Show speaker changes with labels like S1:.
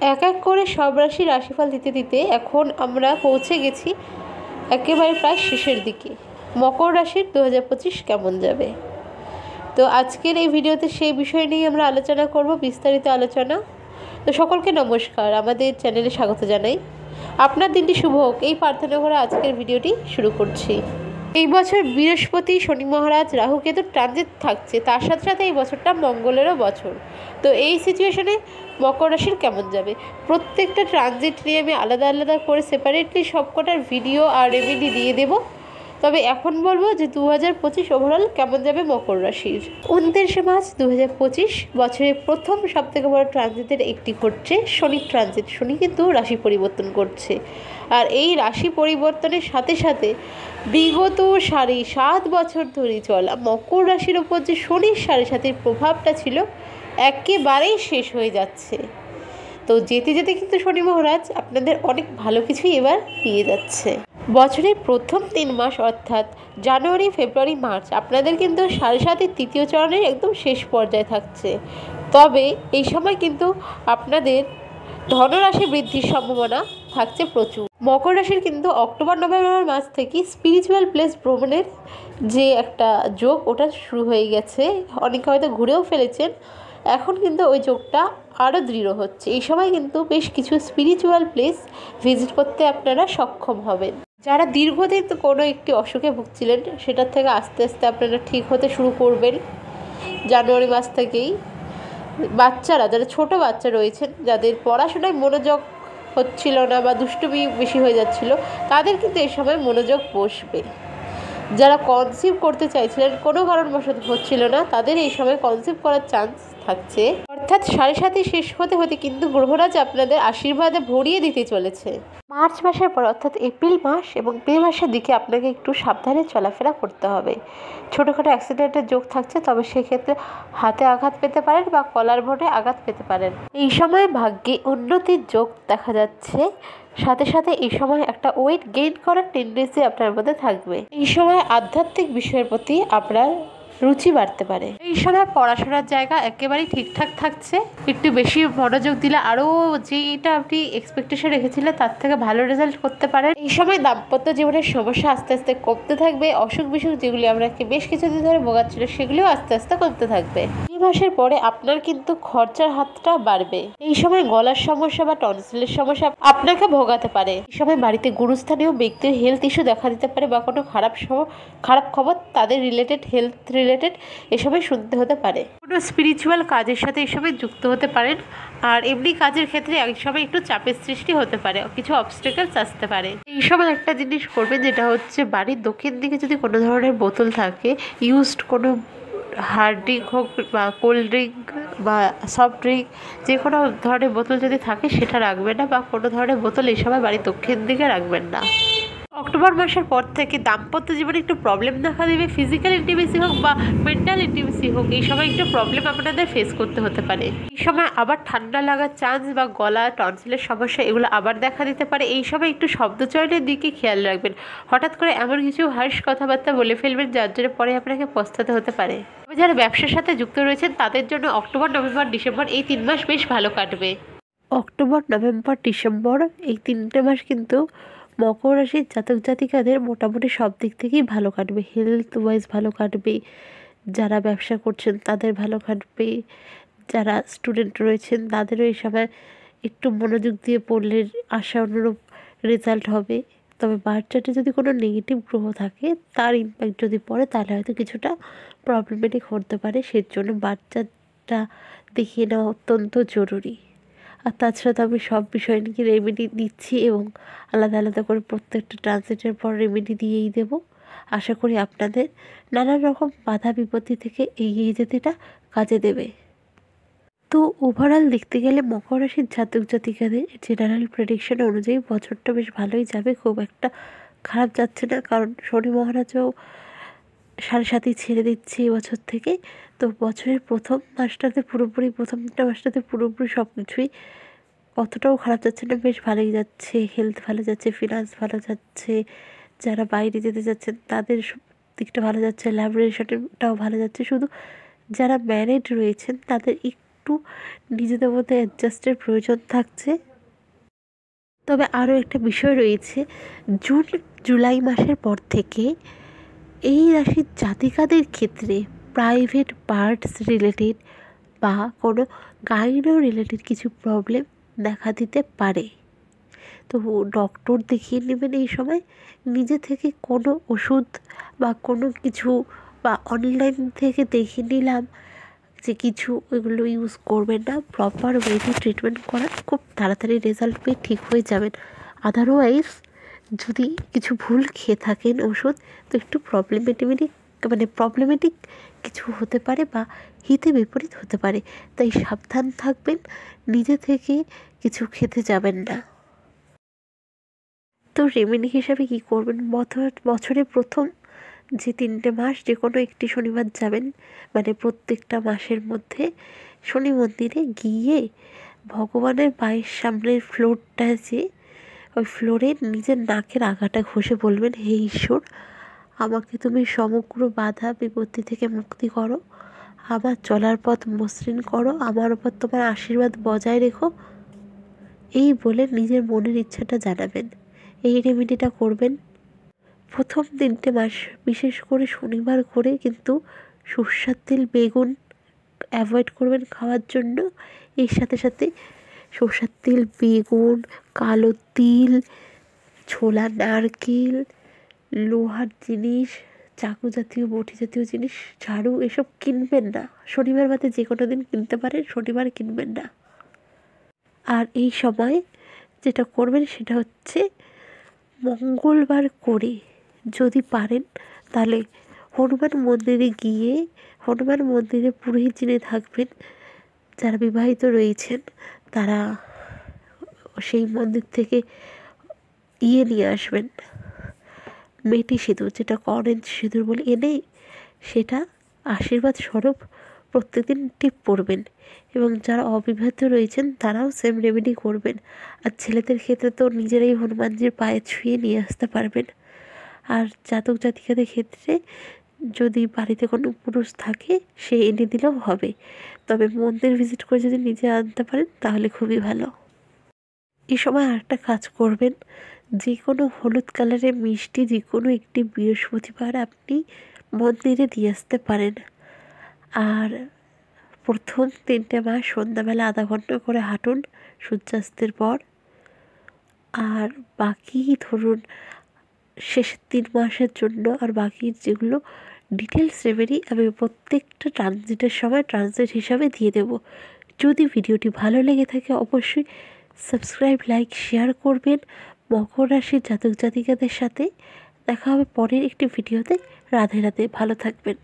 S1: এক এক করে সব রাশি রাশিফল দিতে দিতে এখন আমরা পৌঁছে গেছি একেবারে প্রায় শেষের দিকে। মকর রাশির 2025 কেমন যাবে, তো আজকের এই ভিডিওতে সেই বিষয় নিয়ে আমরা আলোচনা করব, বিস্তারিত আলোচনা। তো সকলকে নমস্কার, আমাদের চ্যানেলে স্বাগত জানাই। আপনার দিনটি শুভ হোক এই প্রার্থনা করে আজকের ভিডিওটি শুরু করছি। এই বছর বৃহস্পতি, শনি মহারাজ, রাহু কেতুর ট্রানজিট থাকছে, তার সাথে সাথে এই বছরটা মঙ্গলেরও বছর। তো এই সিচুয়েশনে মকর রাশির কেমন যাবে, প্রত্যেকটা ট্রানজিট নিয়ে আমি আলাদা আলাদা করে সেপারেটলি সবকটার ভিডিও আর রেমেডি দিয়ে দেবো। তবে এখন বলবো যে 2025 ওভারঅল কেমন যাবে মকর রাশির। 29 মার্চ 2025 বছরের প্রথম সবথেকে বড় ট্রানজিটের একটি ঘটছে শনির ট্রানজিট। শনি কিন্তু রাশি পরিবর্তন করছে, আর এই রাশি পরিবর্তনের সাথে সাথে বিগত 7.5 বছর ধরে চলা মকর রাশির ওপর যে শনির 7.5-এর প্রভাবটা ছিল একেবারেই শেষ হয়ে যাচ্ছে। তো যেতে যেতে কিন্তু শনি মহারাজ আপনাদের অনেক ভালো কিছুই এবার দিয়ে যাচ্ছে। বছরের প্রথম 3 মাস অর্থাৎ জানুয়ারি, ফেব্রুয়ারি, মার্চ আপনাদের কিন্তু 7.5-এর তৃতীয় চরণের একদম শেষ পর্যায়ে থাকছে। তবে এই সময় কিন্তু আপনাদের ধনরাশি বৃদ্ধির সম্ভাবনা থাকছে প্রচুর। মকর রাশির কিন্তু অক্টোবর নভেম্বর মাস থেকে স্পিরিচুয়াল প্লেস ভ্রমণের যে একটা যোগ ওটা শুরু হয়ে গেছে, অনেকে হয়তো ঘুরেও ফেলেছেন। এখন কিন্তু ওই যোগটা আরও দৃঢ় হচ্ছে। এই সময় কিন্তু বেশ কিছু স্পিরিচুয়াল প্লেস ভিজিট করতে আপনারা সক্ষম হবেন। যারা দীর্ঘদিন কোনো একটি অসুখে ভুগছিলেন সেটার থেকে আস্তে আস্তে আপনারা ঠিক হতে শুরু করবেন জানুয়ারি মাস থেকেই। বাচ্চারা, যারা ছোট বাচ্চা রয়েছেন, যাদের পড়াশোনায় মনোযোগ হচ্ছিল না বা দুষ্টুমি বেশি হয়ে যাচ্ছিল, তাদের কিন্তু এই সময় মনোযোগ বসবে। যারা কনসিভ করতে চাইছিলেন কোনো কারণবশত হচ্ছিল না, তাদের এই সময় কনসিভ করার চান্স থাকছে। অর্থাৎ 7.5 শেষ হতে হতে কিন্তু গ্রহরাজ আপনাদের আশীর্বাদে ভরিয়ে দিতে চলেছে। মার্চ মাসের পর অর্থাৎ এপ্রিল মাস এবং মে মাসের দিকে আপনাকে একটু সাবধানে চলাফেরা করতে হবে। ছোটোখাটো অ্যাক্সিডেন্টের যোগ থাকছে, তবে সেক্ষেত্রে হাতে আঘাত পেতে পারেন বা কলার বোর্ডে আঘাত পেতে পারেন। এই সময় ভাগ্যে উন্নতির যোগ দেখা যাচ্ছে, সাথে সাথে এই সময় একটা ওয়েট গেইন করার টেন্ডেন্সি আপনার মধ্যে থাকবে। এই সময় আধ্যাত্মিক বিষয়ের প্রতি আপনার রুচি বাড়তে পারে। এই সময় পড়াশোনার জায়গা একেবারেই ঠিকঠাক থাকছে, একটু বেশি মনোযোগ দিলে আরও যেটা আপনি এক্সপেকটেশন রেখেছিলেন তার থেকে ভালো রেজাল্ট করতে পারেন। এই সময় দাম্পত্য জীবনের সমস্যা আস্তে আস্তে কমতে থাকবে। অসুখ বিসুখ যেগুলি আপনাকে বেশ কিছুদিন ধরে ভোগাচ্ছিল সেগুলিও আস্তে আস্তে কমতে থাকবে। এই মাসের পরে আপনার কিন্তু খরচার হাতটা বাড়বে। এই সময় গলার সমস্যা বা টনসিলের সমস্যা আপনাকে ভোগাতে পারে। এই সময় বাড়িতে গুরুস্থানীয় ব্যক্তির হেলথ ইস্যু দেখা দিতে পারে বা কোনো খারাপ খবর তাদের রিলেটেড, হেলথ রিলেটেড এসবই শুনতে হতে পারে। কোনো স্পিরিচুয়াল কাজের সাথে এসবে যুক্ত হতে পারেন। আর এমনি কাজের ক্ষেত্রে এই সময় একটু চাপের সৃষ্টি হতে পারে, কিছু অবস্টেকলস আসতে পারে। এই সময় একটা জিনিস করবেন, যেটা হচ্ছে বাড়ির দক্ষিণ দিকে যদি কোনো ধরনের বোতল থাকে, ইউজড কোনো হার্ড ড্রিঙ্ক হোক বা কোল্ড ড্রিঙ্ক বা সফট ড্রিঙ্ক, যে কোনো ধরনের বোতল যদি থাকে সেটা রাখবেন না, বা কোনো ধরনের বোতল এই সময় বাড়ির দক্ষিণ দিকে রাখবেন না। অক্টোবর মাসের পর থেকে দাম্পত্য জীবনে একটু প্রবলেম দেখা দেবে। ফিজিক্যাল ইন্টিমেসি হোক বা মেন্টাল ইন্টিমেসি হোক, এই সময় একটু প্রবলেম আপনাদের ফেস করতে হতে পারে। এই সময় আবার ঠান্ডা লাগার চান্স বা গলা টনসিলের সমস্যা এগুলো আবার দেখা দিতে পারে। এই সময় একটু শব্দচয়নের দিকে খেয়াল রাখবেন। হঠাৎ করে এমন কিছু হার্শ কথাবার্তা বলে ফেলবেন যার জন্য পরে আপনাকে পস্তাতে হতে পারে। যারা ব্যবসার সাথে যুক্ত রয়েছেন তাদের জন্য অক্টোবর, নভেম্বর, ডিসেম্বর এই 3 মাস বেশ ভালো কাটবে। অক্টোবর, নভেম্বর, ডিসেম্বর এই 3টে মাস কিন্তু মকর রাশির জাতক জাতিকাদের মোটামুটি সব দিক থেকেই ভালো কাটবে। হেলথ ওয়াইজ ভালো কাটবে, যারা ব্যবসা করছেন তাদের ভালো কাটবে, যারা স্টুডেন্ট রয়েছেন তাদেরও এই সময় একটু মনোযোগ দিয়ে পড়লে আশা অনুরূপ রেজাল্ট হবে। তবে বার্থ চার্টে যদি কোনো নেগেটিভ গ্রহ থাকে, তার ইম্প্যাক্ট যদি পড়ে তাহলে হয়তো কিছুটা প্রবলেমেটিক হতে পারে। সেজন্য বার্থ চার্টটা দেখিয়ে নেওয়া অত্যন্ত জরুরি। আর তাছাড়া আমি সব বিষয় নিয়ে রেমেডি দিচ্ছি এবং আলাদা আলাদা করে প্রত্যেকটা ট্রানজিটের পর রেমেডি দিয়েই দেবো। আশা করি আপনাদের নানান রকম বাধা বিপত্তি থেকে এগিয়ে যেতে এটা কাজে দেবে। তো ওভারঅল দেখতে গেলে মকর রাশির জাতক জাতিকাদের জেনারেল প্রেডিকশন অনুযায়ী বছরটা বেশ ভালোই যাবে, খুব একটা খারাপ যাচ্ছে না। কারণ শনি মহারাজও 7.5 ছেড়ে দিচ্ছে এবছর থেকে। তো বছরের প্রথম মাসটাতে পুরোপুরি সব কিছুই অতটাও খারাপ যাচ্ছে না, বেশ ভালোই যাচ্ছে। হেলথ ভালো যাচ্ছে, ফিনান্স ভালো যাচ্ছে, যারা বাইরে যেতে যাচ্ছেন তাদের দিকটা ভালো যাচ্ছে, ল্যাবরেশনটাও ভালো যাচ্ছে। শুধু যারা ম্যারিড রয়েছেন তাদের একটু একটু নিজেদের মধ্যে অ্যাডজাস্টের প্রয়োজন থাকছে। তবে আরও একটা বিষয় রয়েছে, জুন জুলাই মাসের পর থেকে এই রাশির জাতিকাদের ক্ষেত্রে প্রাইভেট পার্টস রিলেটেড বা কোনো গাইনো রিলেটেড কিছু প্রবলেম দেখা দিতে পারে। তো ডক্টর দেখিয়ে নেবেন এই সময়। নিজে থেকে কোনো ওষুধ বা কোনো কিছু বা অনলাইন থেকে দেখে নিলাম যে কিছু, ওইগুলো ইউজ করবেন না। প্রপার ওয়েতে ট্রিটমেন্ট করার, খুব তাড়াতাড়ি রেজাল্ট পেয়ে ঠিক হয়ে যাবেন। আদারওয়াইজ যদি কিছু ভুল খেয়ে থাকেন ওষুধ, তো একটু প্রবলেমেটিক কিছু হতে পারে বা হিতে বিপরীত হতে পারে। তাই সাবধান থাকবেন, নিজে থেকে কিছু খেতে যাবেন না। তো রেমেডি হিসাবে কী করবেন, বছরে প্রথম যে 3টে মাস যে কোনো একটি শনিবার যাবেন, মানে প্রত্যেকটা মাসের মধ্যে শনি মন্দিরে গিয়ে ভগবানের পায়ের সামনের ফ্লোরটা, যে ওই ফ্লোরে নিজের নাকের আগাটা ঘষে বলবেন, হে ঈশ্বর, আমাকে তুমি সমগ্র বাধা বিপত্তি থেকে মুক্তি করো, আমার চলার পথ মসৃণ করো, আমার উপর তোমার আশীর্বাদ বজায় রেখো। এই বলে নিজের মনের ইচ্ছাটা জানাবেন। এই রেমেডিটা করবেন প্রথম 3টে মাস, বিশেষ করে শনিবার করে। কিন্তু সর্ষের তেল, বেগুন অ্যাভয়েড করবেন খাওয়ার জন্য। এর সাথে সাথে সর্ষের তেল, বেগুন, কালো তিল, ছোলা নারকেল, লোহার জিনিস, চাকু জাতীয়, বটি জাতীয় জিনিস, ঝাড়ু, এসব কিনবেন না। শনিবার বাদে যে কোনো দিন কিনতে পারেন, শনিবার কিনবেন না। আর এই সময় যেটা করবেন সেটা হচ্ছে মঙ্গলবার করে যদি পারেন তাহলে হনুমান মন্দিরে গিয়ে, হনুমান মন্দিরে পুরোহিত যিনি থাকবেন, যারা বিবাহিত রয়েছেন তারা সেই মন্দির থেকে নিয়ে আসবেন মেটি সিঁদুর, যেটা অরেঞ্জ সিঁদুর বলে, এনে সেটা আশীর্বাদ স্বরূপ প্রত্যেকদিন টিপ পরবেন। এবং যারা অবিবাহিত রয়েছেন তারাও সেম রেমেডি করবেন। আর ছেলেদের ক্ষেত্রে তো নিজেরাই হনুমানজির পায়ে ছুঁয়ে নিয়ে আসতে পারবেন। আর জাতক জাতিকাদের ক্ষেত্রে যদি বাড়িতে কোনো পুরুষ থাকে সে এনে দিলেও হবে। তবে মন্দির ভিজিট করে যদি নিজে আনতে পারেন তাহলে খুবই ভালো। এই সময় আরেকটা কাজ করবেন, যে কোনো হলুদ কালারের মিষ্টি যে কোনো একটি বৃহস্পতিবার আপনি মন্দিরে দিয়ে আসতে পারেন। আর প্রথম 3টে মাস সন্ধ্যাবেলা আধা ঘন্টা করে হাঁটুন সূর্যাস্তের পর। আর বাকি ধরুন শেষের 3 মাসের জন্য, আর বাকি যেগুলো ডিটেলস রেমেডি আমি প্রত্যেকটা ট্রানজিটের সময় ট্রানজিট হিসাবে দিয়ে দেব। যদি ভিডিওটি ভালো লেগে থাকে অবশ্যই সাবস্ক্রাইব, লাইক, শেয়ার করবেন মকর রাশির জাতক জাতিকাদের সাথে। দেখা হবে পরের একটি ভিডিওতে। রাধে রাধে, ভালো থাকবেন।